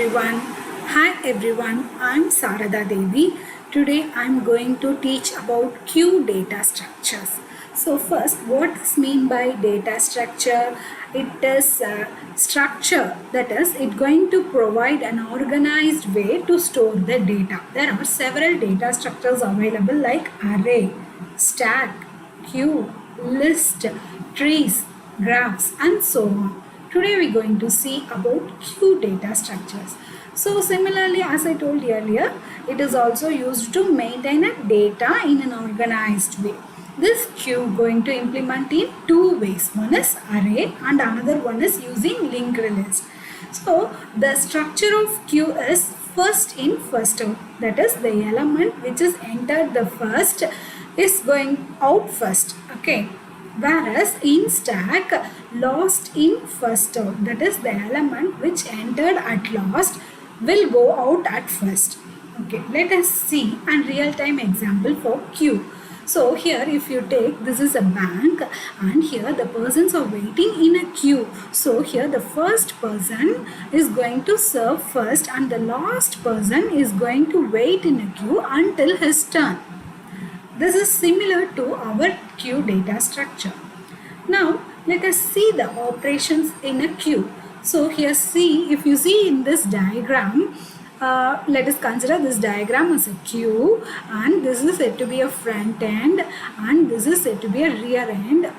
everyone. Hi everyone, I'm Sarada Devi. Today I'm going to teach about Q data structures. So first, what is mean by data structure? It is a structure, that is, it's going to provide an organized way to store the data. There are several data structures available like array, stack, queue, list, trees, graphs and so on. Today we are going to see about queue data structures. So similarly, as I told earlier, it is also used to maintain a data in an organized way. This queue going to implement in two ways. One is array and another one is using linked list. So the structure of queue is first in first out. That is, the element which is entered the first is going out first. Okay. Whereas in stack, last in first out, that is, the element which entered at last will go out at first. Okay, let us see a real-time example for queue. So here if you take, this is a bank and here the persons are waiting in a queue. So here the first person is going to serve first and the last person is going to wait in a queue until his turn. This is similar to our queue data structure. Now let us see the operations in a queue. So here see, if you see in this diagram, let us consider this diagram as a queue and this is said to be a front end and this is said to be a rear end.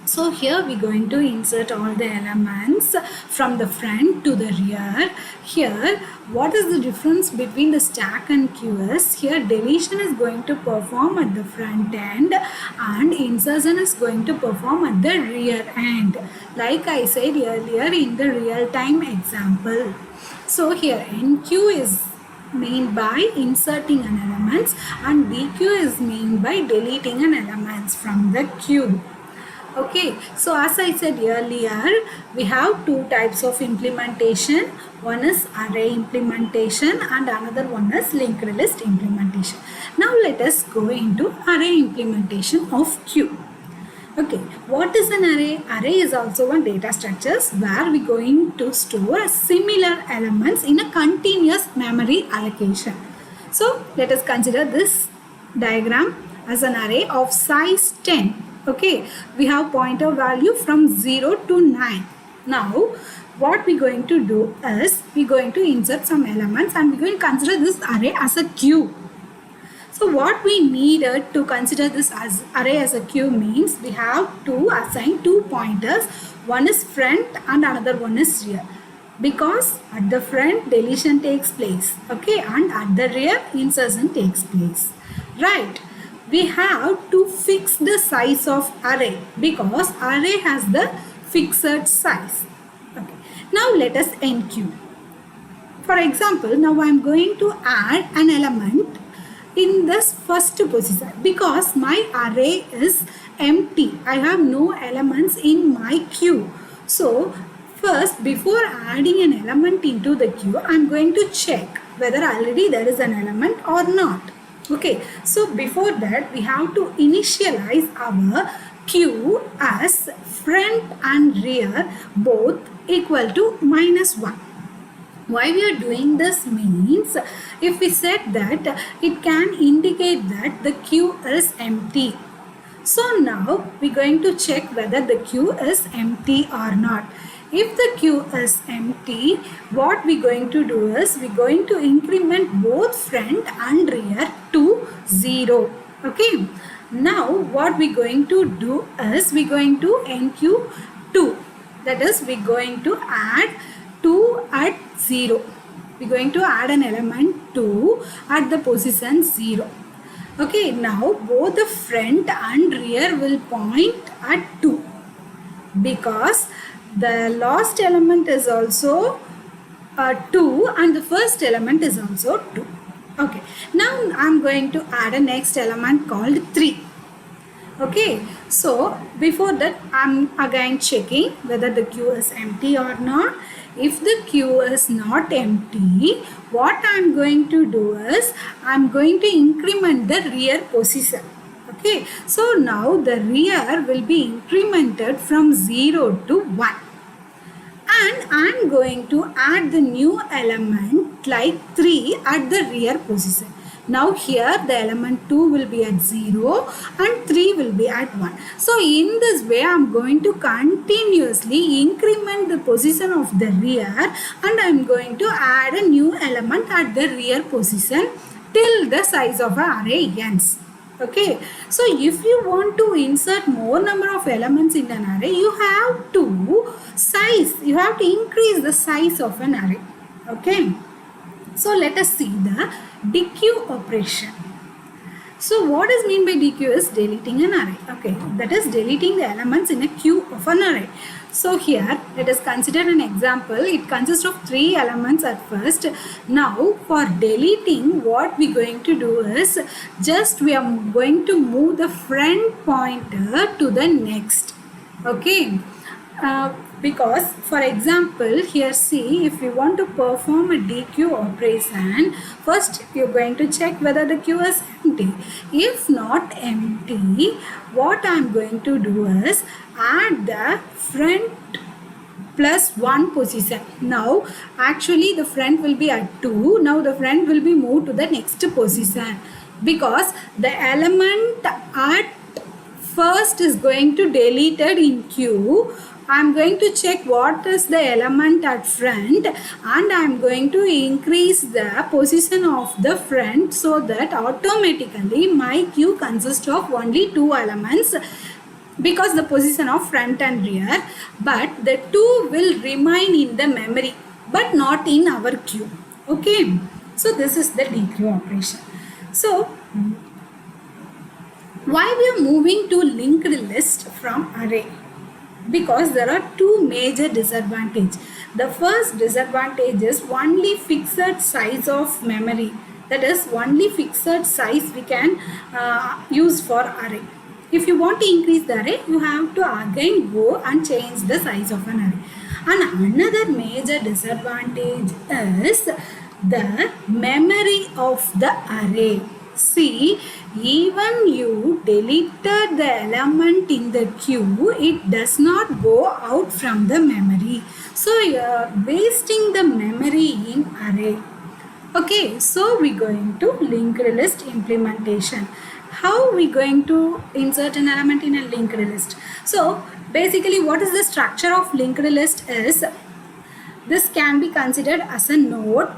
So here we are going to insert all the elements from the front to the rear. Here, what is the difference between the stack and queue is, here deletion is going to perform at the front end and insertion is going to perform at the rear end. Like I said earlier in the real-time example. So here NQ is meant by inserting an elements and DQ is meant by deleting an elements from the queue. Okay, so as I said earlier, we have two types of implementation. One is array implementation and another one is linked list implementation. Now let us go into array implementation of queue. Okay, what is an array? Array is also one data structures where we are going to store similar elements in a continuous memory allocation. So let us consider this diagram as an array of size 10. Okay, we have pointer value from 0 to 9. Now, what we are going to do is, we are going to insert some elements and we are going to consider this array as a queue. So, what we needed to consider this as array as a queue means, we have to assign two pointers. One is front and another one is rear. Because at the front, deletion takes place. Okay, and at the rear, insertion takes place. Right. We have to fix the size of array because array has the fixed size. Okay. Now let us enqueue. For example, now I am going to add an element in this first position because my array is empty. I have no elements in my queue. So first, before adding an element into the queue, I am going to check whether already there is an element or not. Okay, so before that we have to initialize our queue as front and rear both equal to -1. Why we are doing this means, if we said that, it can indicate that the queue is empty. So now we are going to check whether the queue is empty or not. If the queue is empty, what we are going to do is, we are going to increment both front and rear to 0. Okay. Now what we are going to do is, we are going to enqueue 2. That is, we are going to add 2 at 0. We are going to add an element 2 at the position 0. Okay. Now both the front and rear will point at 2 because the last element is also 2 and the first element is also 2. Okay. Now I am going to add a next element called 3. Okay. So before that I am again checking whether the queue is empty or not. If the queue is not empty, what I am going to do is, I am going to increment the rear position. Okay. So now the rear will be incremented from 0 to 1. and I'm going to add the new element like 3 at the rear position. Now here the element 2 will be at 0 and 3 will be at 1. So in this way I am going to continuously increment the position of the rear and I am going to add a new element at the rear position till the size of an array ends. Okay, so if you want to insert more number of elements in an array, you have to increase the size of an array. Okay, so let us see the dequeue operation. So what is mean by dequeue is deleting an array. Okay, that is deleting the elements in a queue of an array. So here let us consider an example. It consists of 3 elements at first. Now for deleting, what we are going to do is just we are going to move the front pointer to the next. Okay. Because for example here see, if we want to perform a dequeue operation, first you are going to check whether the queue is empty. If not empty, what I am going to do is add the front plus 1 position. Now actually the front will be at 2. Now the front will be moved to the next position because the element at first is going to deleted in queue. I am going to check what is the element at front and I am going to increase the position of the front so that automatically my queue consists of only 2 elements because the position of front and rear, but the 2 will remain in the memory but not in our queue. Okay, so this is the dequeue operation. So why we are moving to linked list from array? Because there are 2 major disadvantages. The first disadvantage is only fixed size of memory. That is only fixed size we can use for array. If you want to increase the array, you have to again go and change the size of an array. And another major disadvantage is the memory of the array. See, even you deleted the element in the queue, it does not go out from the memory. So you are wasting the memory in array. Okay, so we are going to linked list implementation. How we going to insert an element in a linked list? So basically what is the structure of linked list is, this can be considered as a node.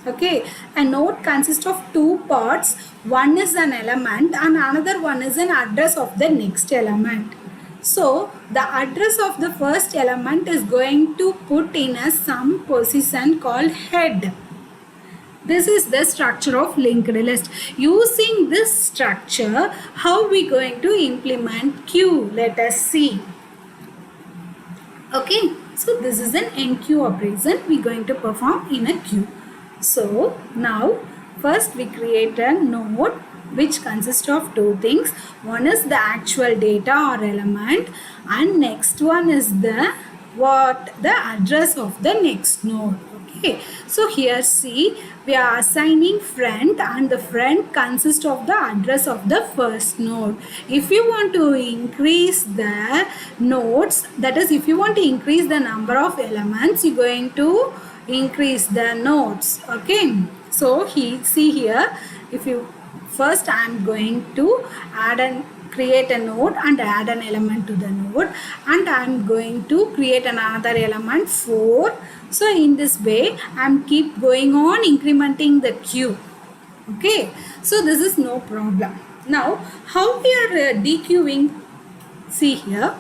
Okay, a node consists of 2 parts. One is an element and another one is an address of the next element. So the address of the first element is going to put in a some position called head. This is the structure of linked list. Using this structure, how we going to implement queue? Let us see. Okay, so this is an enqueue operation we are going to perform in a queue. So now first we create a node which consists of 2 things. One is the actual data or element and next one is the address of the next node. Okay, so here see, we are assigning front and the front consists of the address of the first node. If you want to increase the nodes, that is if you want to increase the number of elements, you are going to increase the nodes. Okay, so see here, if you first I am going to create a node and add an element to the node, and I am going to create another element 4. So in this way I am keep going on incrementing the queue. Okay, so this is no problem. Now how we are dequeuing? See here,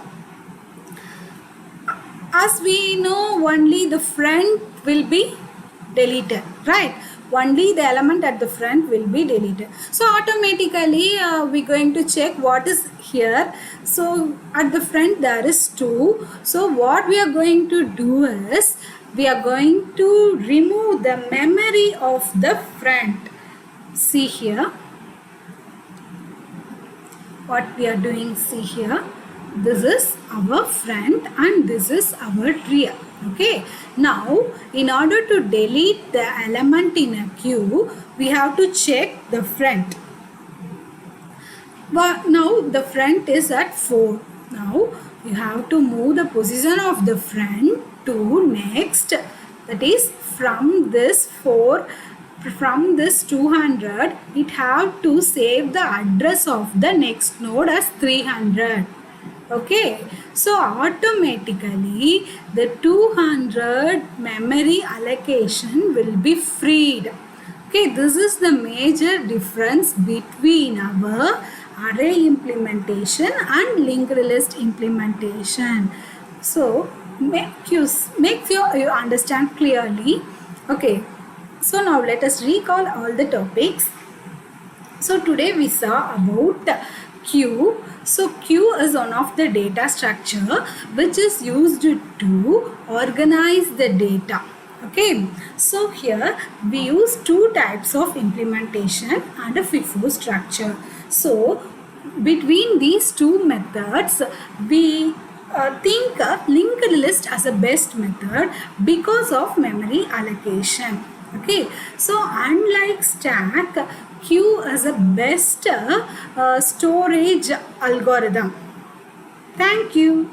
as we know, only the front will be deleted, right? Only the element at the front will be deleted. So automatically we are going to check what is here. So at the front there is 2. So what we are going to do is, we are going to remove the memory of the front. See here what we are doing. See here, this is our front and this is our rear. Okay, now in order to delete the element in a queue, we have to check the front. But now the front is at 4. Now you have to move the position of the front to next, that is from this 200 it have to save the address of the next node as 300. Okay, so automatically the 200 memory allocation will be freed. Okay, this is the major difference between our array implementation and linked list implementation. So make sure you understand clearly. Okay, so now let us recall all the topics. So today we saw about queue. So queue is one of the data structure which is used to organize the data. Okay, so here we use two types of implementation and a FIFO structure. So between these two methods, we think linked list as a best method because of memory allocation. Okay, so unlike stack, queue is a best storage algorithm. Thank you.